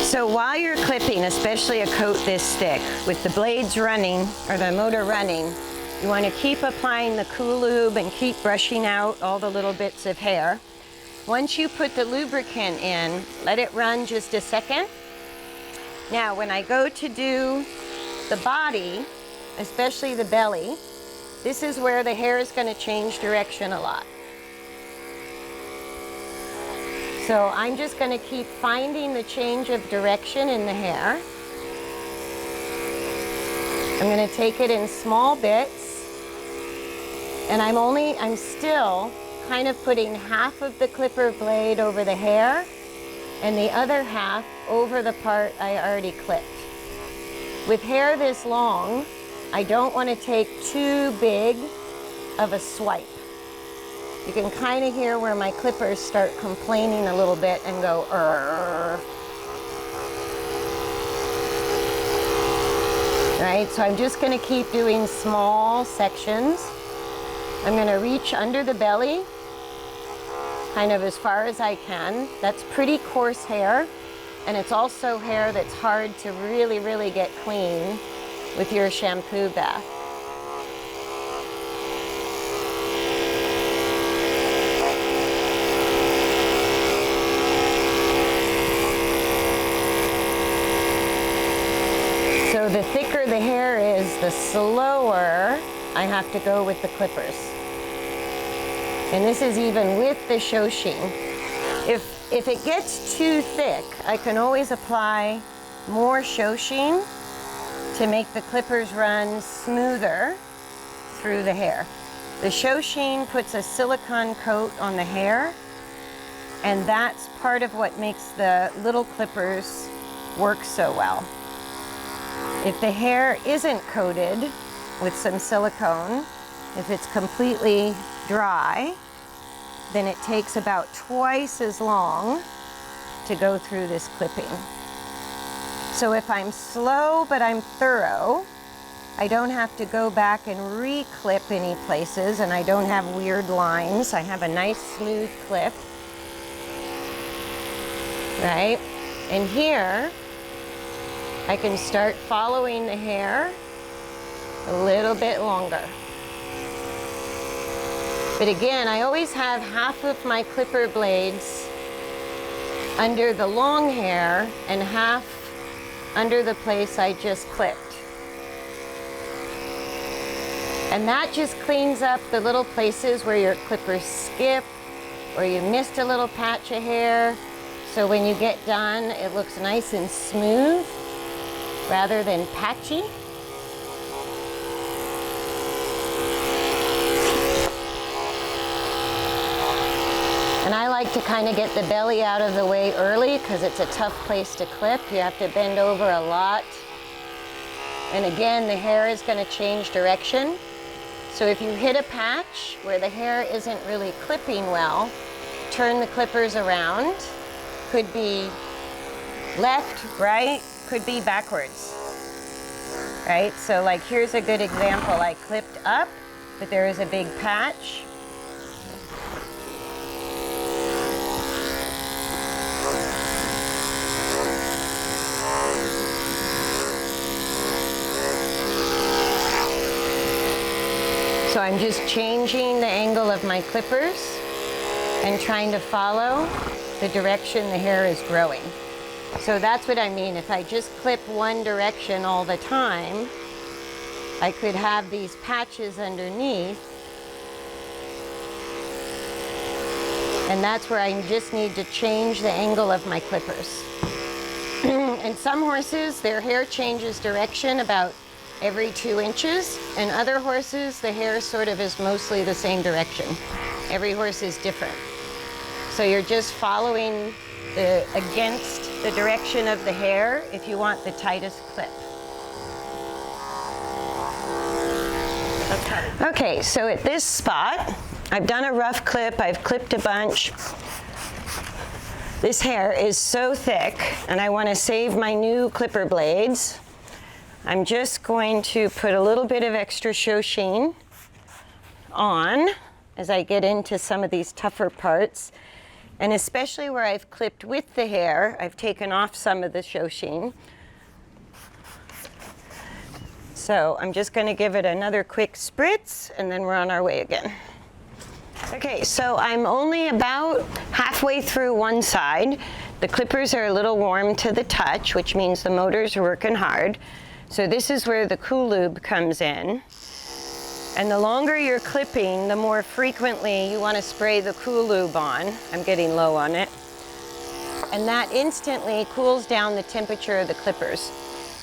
So while you're clipping, especially a coat this thick, with the blades running, or the motor running, you want to keep applying the Cool Lube and keep brushing out all the little bits of hair. Once you put the lubricant in, let it run just a second. Now, when I go to do the body, especially the belly, this is where the hair is going to change direction a lot. So I'm just going to keep finding the change of direction in the hair. I'm going to take it in small bits, and I'm still kind of putting half of the clipper blade over the hair and the other half over the part I already clipped. With hair this long, I don't want to take too big of a swipe. You can kind of hear where my clippers start complaining a little bit and go, "Arr." Right, so I'm just going to keep doing small sections. I'm going to reach under the belly, kind of as far as I can. That's pretty coarse hair, and it's also hair that's hard to really, really get clean with your shampoo bath. So the thicker the hair is, the slower I have to go with the clippers. And this is even with the Shoshin. If it gets too thick, I can always apply more Shoshin to make the clippers run smoother through the hair. The Shoshin puts a silicone coat on the hair, and that's part of what makes the little clippers work so well. If the hair isn't coated with some silicone, if it's completely dry, then it takes about twice as long to go through this clipping. So if I'm slow but I'm thorough, I don't have to go back and re-clip any places, and I don't have weird lines. I have a nice smooth clip, right? And here, I can start following the hair a little bit longer. But again, I always have half of my clipper blades under the long hair and half under the place I just clipped. And that just cleans up the little places where your clippers skip or you missed a little patch of hair. So when you get done, it looks nice and smooth rather than patchy. And I like to kind of get the belly out of the way early because it's a tough place to clip. You have to bend over a lot. And again, the hair is going to change direction. So if you hit a patch where the hair isn't really clipping well, turn the clippers around. Could be left, right, could be backwards. Right? So like here's a good example. I clipped up, but there is a big patch. So I'm just changing the angle of my clippers and trying to follow the direction the hair is growing. So that's what I mean. If I just clip one direction all the time, I could have these patches underneath. And that's where I just need to change the angle of my clippers. And some horses, their hair changes direction about every 2 inches, and other horses, the hair sort of is mostly the same direction. Every horse is different. So you're just following against the direction of the hair if you want the tightest clip. Okay, so at this spot, I've done a rough clip, I've clipped a bunch. This hair is so thick, and I want to save my new clipper blades. I'm just going to put a little bit of extra Shoshin on as I get into some of these tougher parts. And especially where I've clipped with the hair, I've taken off some of the show sheen. So I'm just going to give it another quick spritz, and then we're on our way again. Okay, so I'm only about halfway through one side. The clippers are a little warm to the touch, which means the motor's working hard. So this is where the Cool Lube comes in. And the longer you're clipping, the more frequently you want to spray the Cool Lube on. I'm getting low on it. And that instantly cools down the temperature of the clippers.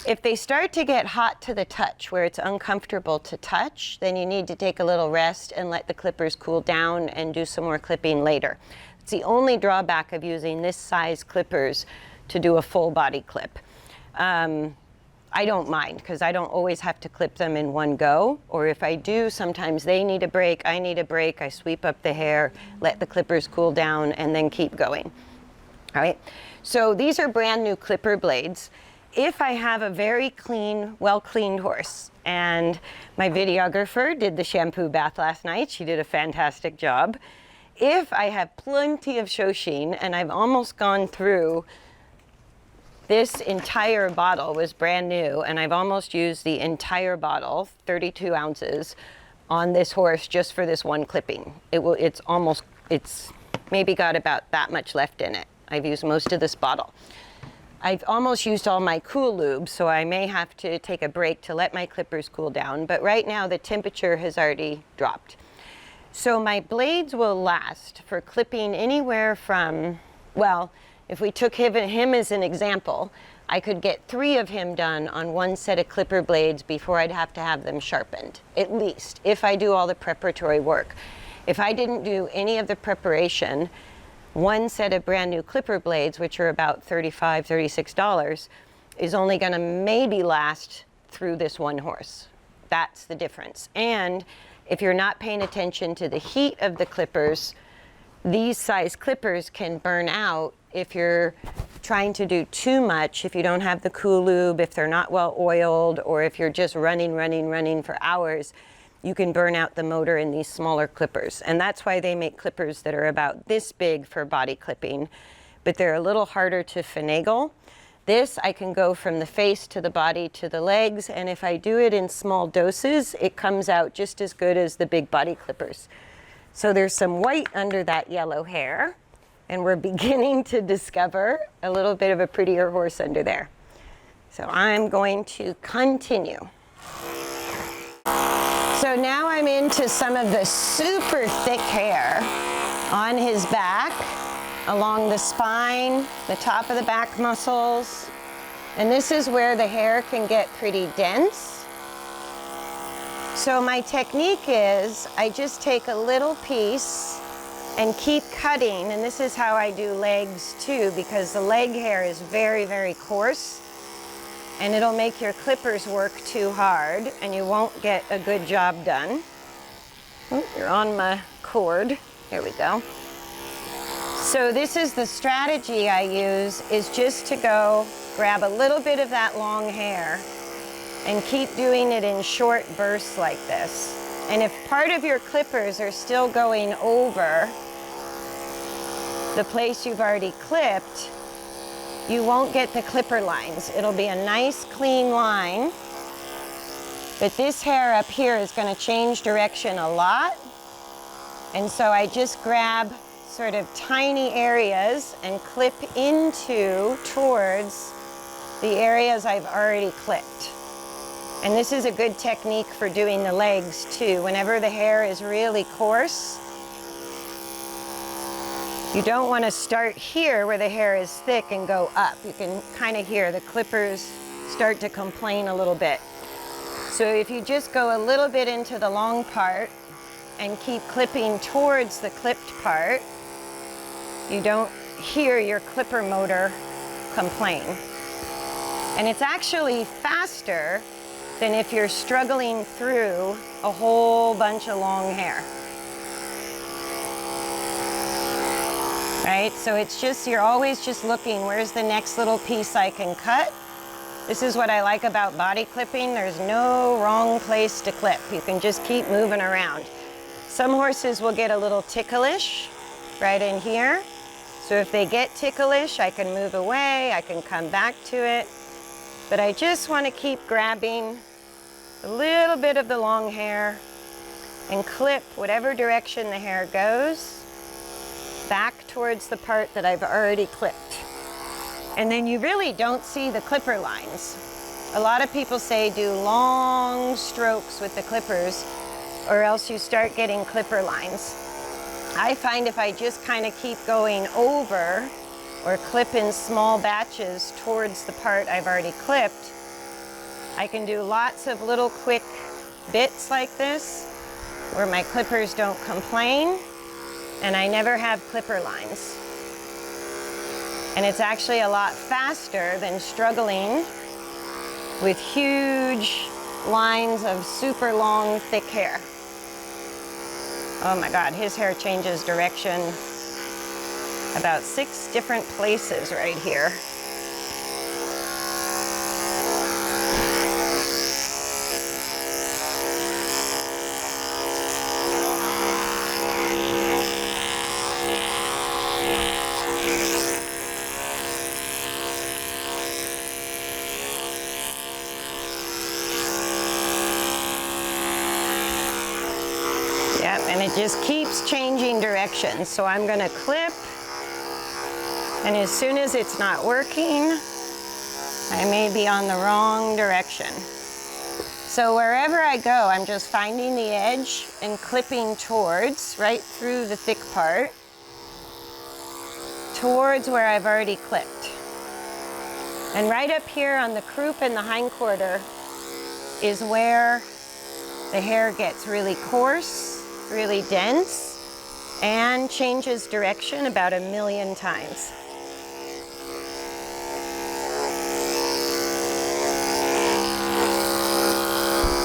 If they start to get hot to the touch, where it's uncomfortable to touch, then you need to take a little rest and let the clippers cool down and do some more clipping later. It's the only drawback of using this size clippers to do a full body clip. I don't mind, because I don't always have to clip them in one go, or if I do, sometimes they need a break, I need a break, I sweep up the hair, let the clippers cool down, and then keep going. All right, so these are brand new clipper blades. If I have a very clean, well-cleaned horse, and my videographer did the shampoo bath last night, she did a fantastic job. If I have plenty of show sheen, and I've almost gone through, this entire bottle was brand new, and I've almost used the entire bottle, 32 ounces, on this horse just for this one clipping. It's maybe got about that much left in it. I've used most of this bottle. I've almost used all my Cool Lube, so I may have to take a break to let my clippers cool down, but right now the temperature has already dropped. So my blades will last for clipping anywhere from, well, if we took him as an example, I could get 3 of him done on one set of clipper blades before I'd have to have them sharpened, at least, if I do all the preparatory work. If I didn't do any of the preparation, one set of brand new clipper blades, which are about $35, $36, is only going to maybe last through this one horse. That's the difference. And if you're not paying attention to the heat of the clippers, these size clippers can burn out if you're trying to do too much, if you don't have the Cool Lube, if they're not well oiled, or if you're just running for hours, you can burn out the motor in these smaller clippers. And that's why they make clippers that are about this big for body clipping, but they're a little harder to finagle. This, I can go from the face to the body to the legs, and if I do it in small doses, it comes out just as good as the big body clippers. So there's some white under that yellow hair, and we're beginning to discover a little bit of a prettier horse under there. So I'm going to continue. So now I'm into some of the super thick hair on his back, along the spine, the top of the back muscles. And this is where the hair can get pretty dense. So my technique is I just take a little piece and keep cutting, and this is how I do legs too, because the leg hair is very, very coarse, and it'll make your clippers work too hard, and you won't get a good job done. Oh, you're on my cord. Here we go. So this is the strategy I use, is just to go grab a little bit of that long hair and keep doing it in short bursts like this. And if part of your clippers are still going over the place you've already clipped, you won't get the clipper lines. It'll be a nice clean line, but this hair up here is going to change direction a lot. And so I just grab sort of tiny areas and clip towards the areas I've already clipped. And this is a good technique for doing the legs too. Whenever the hair is really coarse, you don't want to start here where the hair is thick and go up. You can kind of hear the clippers start to complain a little bit. So if you just go a little bit into the long part and keep clipping towards the clipped part, you don't hear your clipper motor complain. And it's actually faster than if you're struggling through a whole bunch of long hair. Right? So it's just, you're always just looking, where's the next little piece I can cut? This is what I like about body clipping. There's no wrong place to clip. You can just keep moving around. Some horses will get a little ticklish right in here. So if they get ticklish, I can move away, I can come back to it. But I just want to keep grabbing a little bit of the long hair and clip whatever direction the hair goes back towards the part that I've already clipped. And then you really don't see the clipper lines. A lot of people say do long strokes with the clippers or else you start getting clipper lines. I find if I just kind of keep going over or clip in small batches towards the part I've already clipped, I can do lots of little quick bits like this where my clippers don't complain and I never have clipper lines. And it's actually a lot faster than struggling with huge lines of super long, thick hair. Oh my God, his hair changes direction about 6 different places right here. Yep, and it just keeps changing direction. So I'm gonna clip, and as soon as it's not working, I may be on the wrong direction. So wherever I go, I'm just finding the edge and clipping towards, right through the thick part, towards where I've already clipped. And right up here on the croup and the hindquarter is where the hair gets really coarse, really dense, and changes direction about 1,000,000 times.